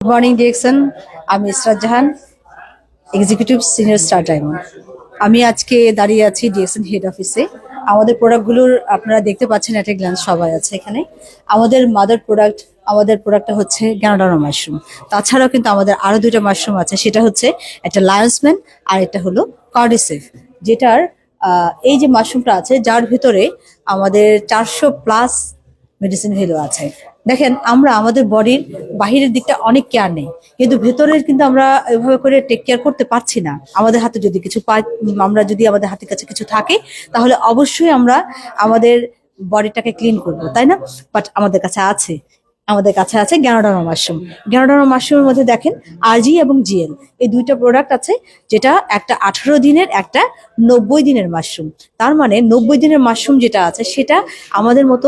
Good morning direction. আমি ইসরাত জাহান, executive senior star timer. আমি আজকে দাঁড়িয়ে আছি ডিরেকশন হেড অফিসে। আমাদের প্রোডাক্টগুলোর আপনারা দেখতে পাচ্ছেন, একটা গ্ল্যান্স সবাই আছে এখানে। আমাদের প্রোডাক্টটা হচ্ছে গ্যানোডার্মা মাশরুম। তাছাড়াও কিন্তু আমাদের আরো দুইটা মাশরুম আছে, সেটা হচ্ছে একটা লায়ন্সম্যান আর একটা হলো কার্ডিসেফ। যেটার এই যে মাশরুমটা আছে, যার ভিতরে আমাদের 400+ মেডিসিন ভ্যালু আছে। দেখেন, আমরা আমাদের বডির বাহিরের দিকটা অনেক কেয়ার নেই, কিন্তু ভেতরের কিন্তু আমরা এভাবে করে টেক কেয়ার করতে পারছি না। আমাদের হাতে যদি কিছু পাই, আমরা যদি আমাদের হাতের কাছে কিছু থাকে, তাহলে অবশ্যই আমরা আমাদের বডিটাকে ক্লিন করবো, তাই না? বাট আমাদের কাছে আছে গ্যানোডার্মা মাশরুম। গ্যানোডার্মা মাশরুমের মধ্যে দেখেন আরজি এবং জিএল, এই দুইটা প্রোডাক্ট আছে। যেটা একটা 18 দিনের, একটা 90 দিনের মাশরুম। তার মানে 90 দিনের মাশরুম যেটা আছে, সেটা আমাদের মতো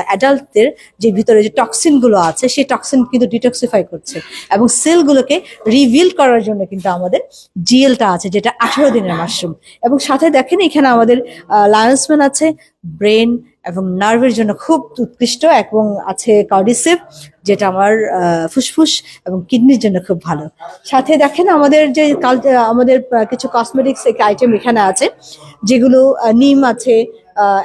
অ্যাডাল্টদের যে ভিতরে যে টক্সিন গুলো আছে, সেই টক্সিন কিন্তু ডিটক্সিফাই করছে, এবং সেলগুলোকে রিভিল করার জন্য কিন্তু আমাদের জিএলটা আছে, যেটা 18 দিনের মাশরুম। এবং সাথে দেখেন এখানে আমাদের লায়ন্সম্যান আছে, ব্রেন এবং নার্ভের জন্য খুব উৎকৃষ্ট, এবং আছে কার্ডিসেপ, যেটা আমার ফুসফুস এবং কিডনির জন্য খুব ভালো। সাথে দেখেন আমাদের যে আমাদের কিছু কসমেটিক্স আইটেম এখানে আছে, যেগুলো নিম আছে,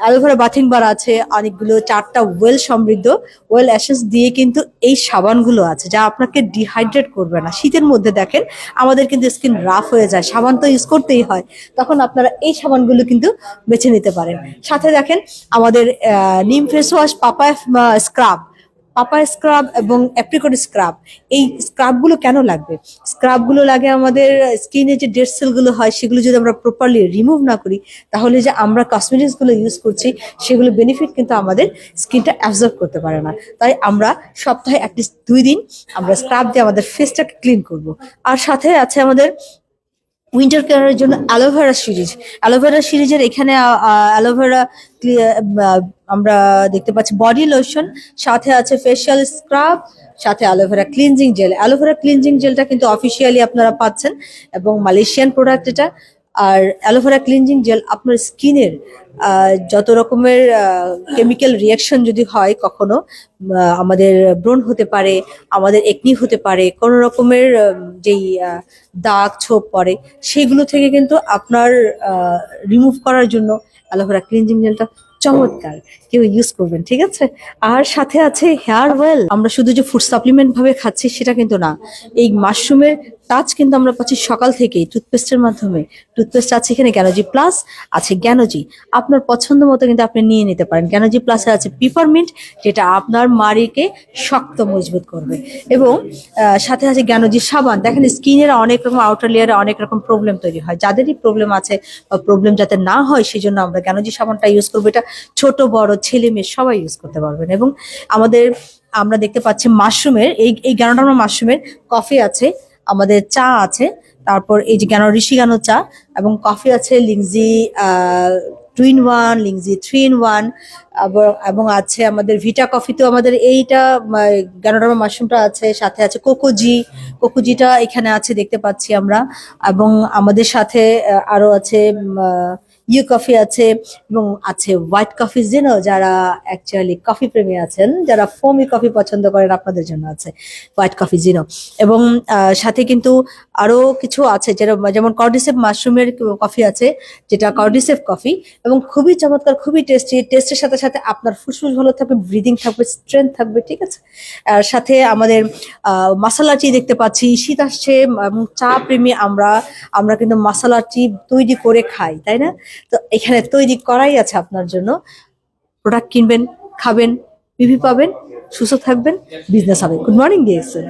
অ্যালোভেরা বাথিং বার আছে, অনেকগুলো 4টা ওয়েল সমৃদ্ধ ওয়েল অ্যাসেন্স দিয়ে কিন্তু এই সাবানগুলো আছে, যা আপনাকে ডিহাইড্রেট করবে না। শীতের মধ্যে দেখেন আমাদের কিন্তু স্কিন রাফ হয়ে যায়, সাবান তো ইউজ করতেই হয়, তখন আপনারা এই সাবানগুলো কিন্তু বেছে নিতে পারেন। সাথে দেখেন আমাদের নিম ফেস ওয়াশ, পাপায়া স্ক্রাব এবং অ্যাপ্রিকট স্ক্রাব। এই স্ক্রাবগুলো কেন লাগবে? স্ক্রাবগুলো লাগে আমাদের স্কিনে যে ডেড সেলগুলো হয়, সেগুলো যদি আমরা প্রপারলি রিমুভ না করি, তাহলে যে আমরা কসমেটিক্সগুলো ইউজ করছি, সেগুলো বেনিফিট কিন্তু আমাদের স্কিনটা অ্যাবজর্ব করতে পারে না। তাই আমরা সপ্তাহে অ্যাটলিস্ট 2 দিন আমরা স্ক্রাব দিয়ে আমাদের ফেসটাকে ক্লিন করব। আর সাথে আছে আমাদের উইন্টার কেয়ারের জন্য অ্যালোভেরা সিরিজের এখানে অ্যালোভেরা আমরা দেখতে পাচ্ছি বডি লোশন, সাথে আছে ফেশিয়াল স্ক্রাব, সাথে অ্যালোভেরা ক্লিনজিং জেলটা কিন্তু অফিসিয়ালি আপনারা পাচ্ছেন, এবং মালয়েশিয়ান প্রোডাক্ট এটা। আর অ্যালোভেরা ক্লিনজিং জেল আপনার স্কিনের যত রকমের কেমিক্যাল রিয়াকশন যদি হয় কখনো, আমাদের ব্রণ হতে পারে, আমাদের একনি হতে পারে, কোনো রকমের যেই দাগ ছোপ পড়ে, সেগুলো থেকে কিন্তু আপনার রিমুভ করার জন্য অ্যালোভেরা ক্লিনজিং জেলটা চমৎকার, কেউ ইউজ করবেন, ঠিক আছে? আর সাথে আছে হেয়ার ওয়েল। আমরা শুধু যে ফুড সাপ্লিমেন্ট ভাবে খাচ্ছি সেটা কিন্তু না, এই মাশরুমের টাচ কিন্তু আমরা পাচ্ছি সকাল থেকেই টুথপেস্টের মাধ্যমে। টুথপেস্ট আছে এখানে জ্ঞানোজি প্লাস, আছে জ্ঞানোজি, আপনার পছন্দ মতো কিন্তু আপনি নিয়ে নিতে পারেন। জ্ঞানোজি প্লাসে আছে পিপারমিন্ট, যেটা আপনার মাড়িকে শক্ত মজবুত করবে। এবং সাথে আছে জ্ঞানোজি সাবান। দেখেন স্কিনের অনেক রকম আউটার লেয়ারে অনেক রকম প্রবলেম তৈরি হয়, যাদেরই প্রবলেম আছে বা প্রবলেম যাতে না হয়, সেই জন্য আমরা জ্ঞানোজি সাবানটা ইউজ করবো। এটা ছোট বড় ছেলে মেয়ে সবাই ইউজ করতে পারবেন। এবং আমরা দেখতে পাচ্ছি মাশরুমের এই গ্যানোডার্মা মাশরুমের কফি আছে, আমাদের চা আছে, তারপর এই যে ঋষিগানো চা, এবং কফি আছে লিংজি 2 in 1, লিংজি 3 in 1, এবং আছে আমাদের ভিটা কফি। তো আমাদের এইটা গ্যানোডার্মা মাশরুমটা আছে, সাথে আছে কোকোজিটা এখানে আছে দেখতে পাচ্ছি আমরা। এবং আমাদের সাথে আরো আছে ইউ কফি আছে, এবং আছে হোয়াইট কফি জিনো। যারা অ্যাকচুয়ালি কফি প্রেমী আছেন, যারা ফোমি কফি পছন্দ করেন, আপনাদের জন্য আছে হোয়াইট কফি জিনো। এবং সাথে কিন্তু আরো কিছু আছে, যেমন কর্ডিসেপ মাশরুমের কফি আছে, যেটা কর্ডিসেপ কফি, এবং খুবই চমৎকার, খুবই টেস্টি। টেস্টের সাথে সাথে আপনার ফুসফুস ভালো থাকবে, ব্রিদিং থাকবে, স্ট্রেংথ থাকবে, ঠিক আছে? আর সাথে আমাদের মশলা টি দেখতে পাচ্ছি। শীত আসছে এবং চা প্রেমী আমরা কিন্তু মশলা টি তৈরি করে খাই, তাই না? তো এখানে তৈরি করাই আছে আপনার জন্য। প্রোডাক্ট কিনবেন, খাবেন, পিভি পাবেন, সুস্থ থাকবেন, বিজনেস হবে। Good morning DXN.